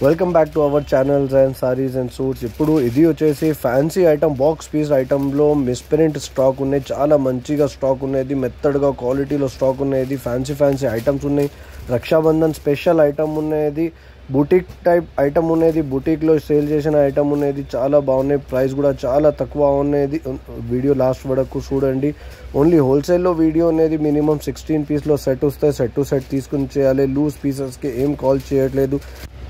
Welcome back to our channels and saris and suits. ఇప్పుడు ఇది వచ్చేసి ఫ్యాన్సీ ఐటమ్, బాక్స్ పీస్ ఐటమ్లో మిస్ప్రింట్ స్టాక్ ఉన్నాయి. చాలా మంచిగా స్టాక్ ఉన్నది, మెత్తడ్గా క్వాలిటీలో స్టాక్ ఉన్నది. ఫ్యాన్సీ ఐటమ్స్ ఉన్నాయి. రక్షాబంధన్ స్పెషల్ ఐటమ్ ఉన్నది. బుటీక్ టైప్ ఐటమ్ ఉన్నది. బుటీక్లో సేల్ చేసిన ఐటమ్ ఉన్నది. చాలా బాగున్నాయి. ప్రైస్ కూడా చాలా తక్కువ ఉన్నది. వీడియో లాస్ట్ వరకు చూడండి. ఓన్లీ హోల్సేల్లో వీడియో అనేది మినిమం 16 పీస్లో సెట్ వస్తాయి. సెట్ టు సెట్ తీసుకుని చేయాలి. లూజ్ పీసెస్కి ఏం కాల్ చేయట్లేదు.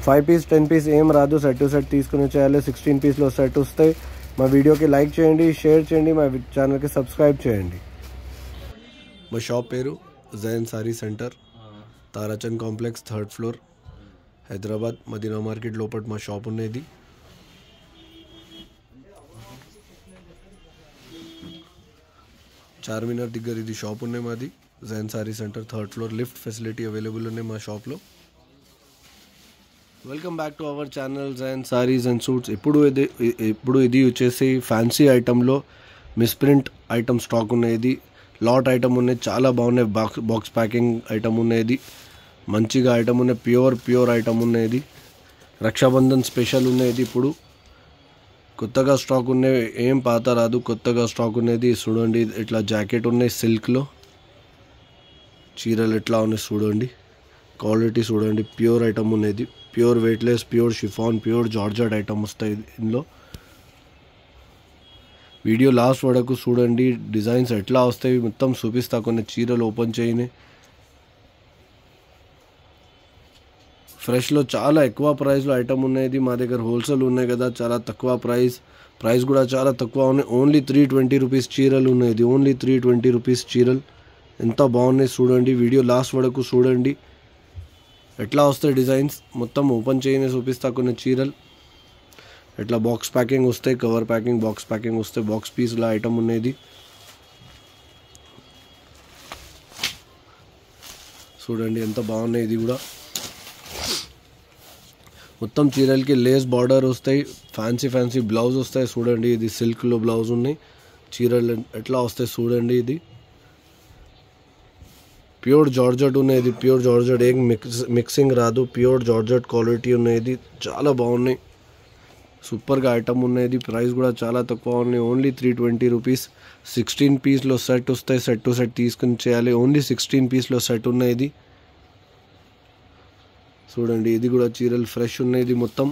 5 పీస్ 10 పీస్ ఏం రాదు. సెట్ టు సెట్ తీసుకుని చేయాలి. 16 పీస్లో సెట్ వస్తాయి. మా వీడియోకి లైక్ చేయండి, షేర్ చేయండి, మా ఛానల్కి సబ్స్క్రైబ్ చేయండి. మా షాప్ పేరు Jain sari centre, Tarachand complex, 3rd floor, Hyderabad. Madina market లోపల మా షాప్ ఉన్నది. చార్మినార్ దగ్గర ఇది షాప్ ఉన్నాయి మాది. Jain sari centre 3rd floor. Lift facility available ఉన్నాయి మా షాప్లో. Welcome back to our channels and saris and suits. ఇప్పుడు ఇది వచ్చేసి ఫ్యాన్సీ ఐటమ్లో మిస్ప్రింట్ ఐటమ్ స్టాక్ ఉన్నది. లాట్ ఐటమ్ ఉన్నది. చాలా బాగున్నాయి. బాక్స్ ప్యాకింగ్ ఐటమ్ ఉన్నది. మంచిగా ఐటమ్ ఉన్నాయి. ప్యూర్ ఐటమ్ ఉన్నది. రక్షాబంధన్ స్పెషల్ ఉన్నది. ఇప్పుడు కొత్తగా స్టాక్ ఉన్నాయి. ఏం పాత రాదు. కొత్తగా స్టాక్ ఉన్నది. చూడండి, ఇట్లా జాకెట్ ఉన్నాయి. సిల్క్లో చీరలు ఎట్లా ఉన్నాయి చూడండి. క్వాలిటీ చూడండి. ప్యూర్ ఐటమ్ ఉన్నది. Pure weightless, pure chiffon, pure georgette item వస్తాయి ఇందులో. వీడియో లాస్ట్ వరకు చూడండి. డిజైన్స్ ఎట్లా వస్తాయి మొత్తం చూపిస్తా. కొన్ని చీరలు ఓపెన్ చేయని. ఫ్రెష్లో చాలా ఎక్కువ ప్రైస్లో ఐటమ్ ఉన్నది. మా దగ్గర హోల్సేల్ ఉన్నాయి కదా, చాలా తక్కువ ప్రైస్ కూడా చాలా తక్కువ ఉన్నాయి. ఓన్లీ 320 రూపీస్ చీరలు ఉన్నది. ఓన్లీ 320 రూపీస్ చీరలు. ఎంత బాగున్నాయి చూడండి. వీడియో లాస్ట్ వరకు చూడండి. ఎట్లా వస్తాయి డిజైన్స్ మొత్తం ఓపెన్ చేయని చూపిస్తా. కొన్ని చీరలు ఎట్లా బాక్స్ ప్యాకింగ్ వస్తాయి. కవర్ ప్యాకింగ్, బాక్స్ ప్యాకింగ్ వస్తాయి. బాక్స్ పీస్లో ఐటమ్ ఉన్నది. చూడండి ఎంత బాగున్నాయి. ఇది కూడా మొత్తం చీరలకి లేస్ బార్డర్ వస్తాయి. ఫ్యాన్సీ బ్లౌజ్ వస్తాయి. చూడండి, ఇది సిల్క్లో బ్లౌజ్ ఉన్నాయి. చీరలు ఎట్లా వస్తాయి చూడండి. ఇది ప్యూర్ జార్జెట్ ఉన్నది. ప్యూర్ జార్జెట్, ఏం మిక్సింగ్ రాదు. ప్యూర్ జార్జెట్ క్వాలిటీ ఉన్నది. చాలా బాగున్నాయి. సూపర్గా ఐటమ్ ఉన్నది. ప్రైస్ కూడా చాలా తక్కువ ఉన్నాయి. Only 320 rupees. 16 పీస్లో సెట్ వస్తాయి. సెట్ టు సెట్ తీసుకుని చేయాలి. ఓన్లీ 16 పీస్లో సెట్ ఉన్నది. చూడండి, ఇది కూడా చీరలు ఫ్రెష్ ఉన్నది. మొత్తం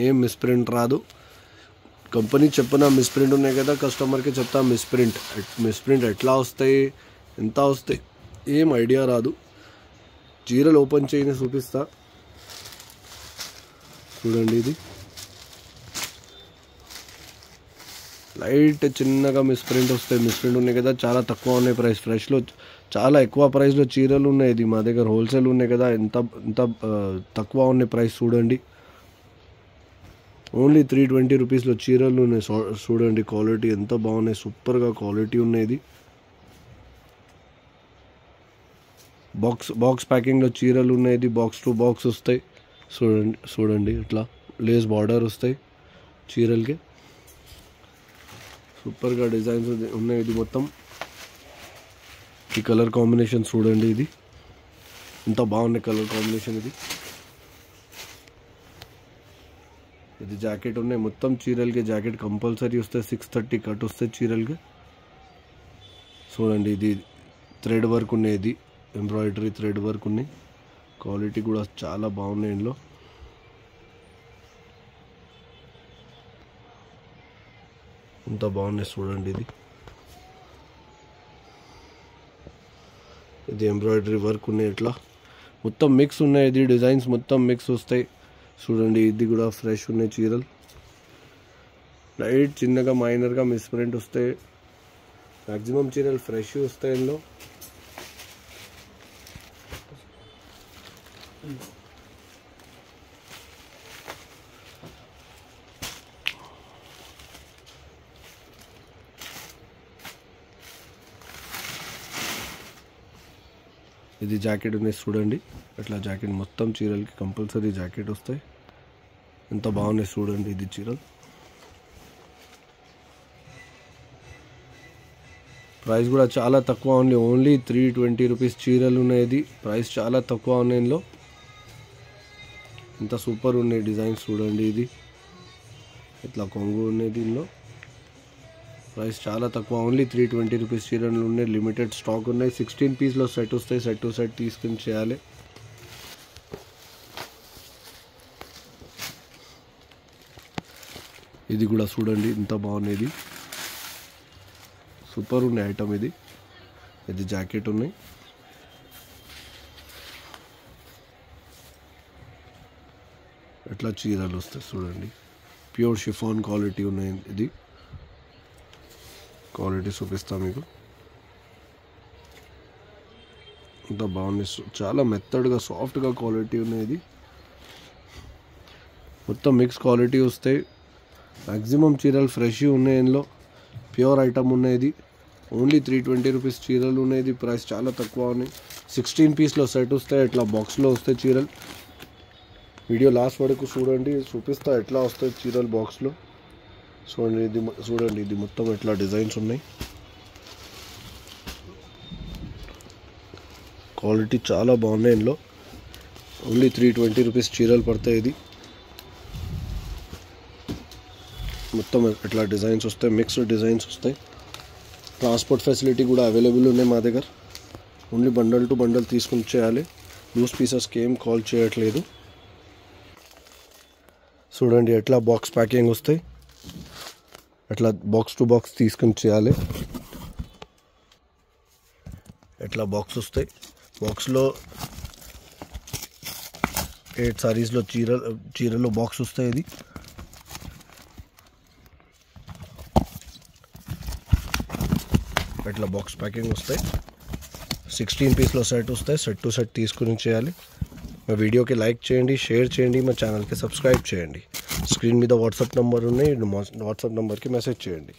ఏం మిస్ప్రింట్ రాదు. కంపెనీ చెప్పిన మిస్ప్రింట్ ఉన్నాయి కదా, కస్టమర్కి చెప్తా మిస్ప్రింట్ ఎట్లా వస్తాయి, ఎంత వస్తాయి ఏం ఐడియా రాదు. చీరలు ఓపెన్ చేయని చూపిస్తా. చూడండి, ఇది లైట్ చిన్నగా మిస్ప్రింట్ వస్తాయి. మిస్ప్రింట్ ఉన్నాయి కదా, చాలా తక్కువ ఉన్నాయి ప్రైస్. ఫ్రెష్లో చాలా ఎక్కువ ప్రైస్లో చీరలు ఉన్నాయి. మా దగ్గర హోల్సేల్ ఉన్నాయి కదా, ఎంత తక్కువ ఉన్నాయి ప్రైస్ చూడండి. ఓన్లీ 320 రూపీస్లో చీరలు ఉన్నాయి. చూడండి క్వాలిటీ ఎంత బాగున్నాయి. సూపర్గా క్వాలిటీ ఉన్నది. బాక్స్ ప్యాకింగ్లో చీరలు ఉన్నాయి. బాక్స్ టు బాక్స్ వస్తాయి. చూడండి ఇట్లా లేస్ బార్డర్ వస్తాయి చీరలకి. సూపర్గా డిజైన్స్ ఉన్నాయి. ఇది మొత్తం ఈ కలర్ కాంబినేషన్ చూడండి. ఇది ఎంత బాగున్నాయి కలర్ కాంబినేషన్. ఇది జాకెట్ ఉన్నాయి. మొత్తం చీరలకి జాకెట్ కంపల్సరీ వస్తాయి. 630 కట్ వస్తాయి చీరలకి. చూడండి, ఇది థ్రెడ్ వర్క్ ఉన్నది. ఎంబ్రాయిడరీ థ్రెడ్ వర్క్ ఉన్నాయి. క్వాలిటీ కూడా చాలా బాగున్నాయి. ఇందులో ఎంత బాగున్నాయి చూడండి. ఇది ఎంబ్రాయిడరీ వర్క్ ఉన్నాయి. ఇట్లా మొత్తం మిక్స్ ఉన్నాయి. ఇది డిజైన్స్ మొత్తం మిక్స్ వస్తాయి. చూడండి, ఇది కూడా ఫ్రెష్ ఉన్నాయి చీరలు. లైట్ చిన్నగా మైనర్గా మిస్ప్రింట్ వస్తాయి. మ్యాక్సిమం చీరలు ఫ్రెష్ వస్తాయి. ఇందులో ఇది జాకెట్ ఉన్నాయి. చూడండి, అట్లా జాకెట్ మొత్తం చీరలకి కంపల్సరీ జాకెట్ వస్తాయి. ఎంత బాగున్నాయి చూడండి. ఇది చీరలు ప్రైస్ కూడా చాలా తక్కువ ఉంది. ఓన్లీ 320 రూపీస్ చీరలు ఉన్నాయి. ప్రైస్ చాలా తక్కువ ఉన్నాయి. ఇందులో ఇంత సూపర్ ఉన్నాయి డిజైన్స్ చూడండి. ఇది ఇట్లా కొంగు ఉన్నాయి. దీనిలో ప్రైస్ చాలా తక్కువ, ఓన్లీ 320 రూపీస్ చీరలు ఉన్నాయి. లిమిటెడ్ స్టాక్ ఉన్నాయి. 16 పీస్లో సెట్ వస్తాయి. సెట్ టు సెట్ తీసుకుని చేయాలి. ఇది కూడా చూడండి ఇంత బాగుంది. సూపర్ ఉన్నాయి ఐటమ్. ఇది జాకెట్ ఉన్నాయి. ఎట్లా చీరలు వస్తాయి చూడండి. ప్యూర్ షిఫాన్ క్వాలిటీ ఉన్నాయి. ఇది క్వాలిటీ చూపిస్తా మీకు. ఇంత బాగుంది. చాలా మెత్తడ్గా సాఫ్ట్గా క్వాలిటీ ఉన్నాయి. ఇది మొత్తం మిక్స్ క్వాలిటీ వస్తాయి. మ్యాక్సిమం చీరలు ఫ్రెష్ ఉన్నాయి. ఇందులో ప్యూర్ ఐటమ్ ఉన్నాయి. ఇది ఓన్లీ 320 రూపీస్ చీరలు ఉన్నాయి. ఇది ప్రైస్ చాలా తక్కువ ఉన్నాయి. 16 పీస్లో సెట్ వస్తాయి. ఇట్లా బాక్స్లో వస్తాయి చీరలు. వీడియో లాస్ట్ వరకు చూడండి, చూపిస్తా ఎట్లా వస్తాయి చీరలు బాక్స్లో. చూడండి ఇది మొత్తం ఎట్లా డిజైన్స్ ఉన్నాయి. క్వాలిటీ చాలా బాగున్నాయి. ఇందులో ఓన్లీ 320 రూపీస్ చీరలు పడతాయి. ఇది మొత్తం ఎట్లా డిజైన్స్ వస్తాయి, మిక్స్డ్ డిజైన్స్ వస్తాయి. ట్రాన్స్పోర్ట్ ఫెసిలిటీ కూడా అవైలబుల్ ఉన్నాయి మా దగ్గర. ఓన్లీ బండల్ టు బండల్ తీసుకుని చేయాలి. లూజ్ పీసెస్కి ఏం కాల్ చేయట్లేదు. చూడండి ఎట్లా బాక్స్ ప్యాకింగ్ వస్తాయి. ఎట్లా బాక్స్ టు బాక్స్ తీసుకుని చేయాలి. ఎట్లా బాక్స్ వస్తాయి. బాక్స్లో 8 సారీస్లో చీరలో బాక్స్ వస్తాయి. ఇది ఎట్లా బాక్స్ ప్యాకింగ్ వస్తాయి. 16 పీస్లో సెట్ వస్తాయి. సెట్ టు సెట్ తీసుకుని చేయాలి. మా వీడియోకి లైక్ చేయండి, షేర్ చేయండి, మా ఛానల్కి సబ్స్క్రైబ్ చేయండి. స్క్రీన్ మీద వాట్సాప్ నెంబర్ ఉన్నాయి. వాట్సాప్ నెంబర్కి మెసేజ్ చేయండి.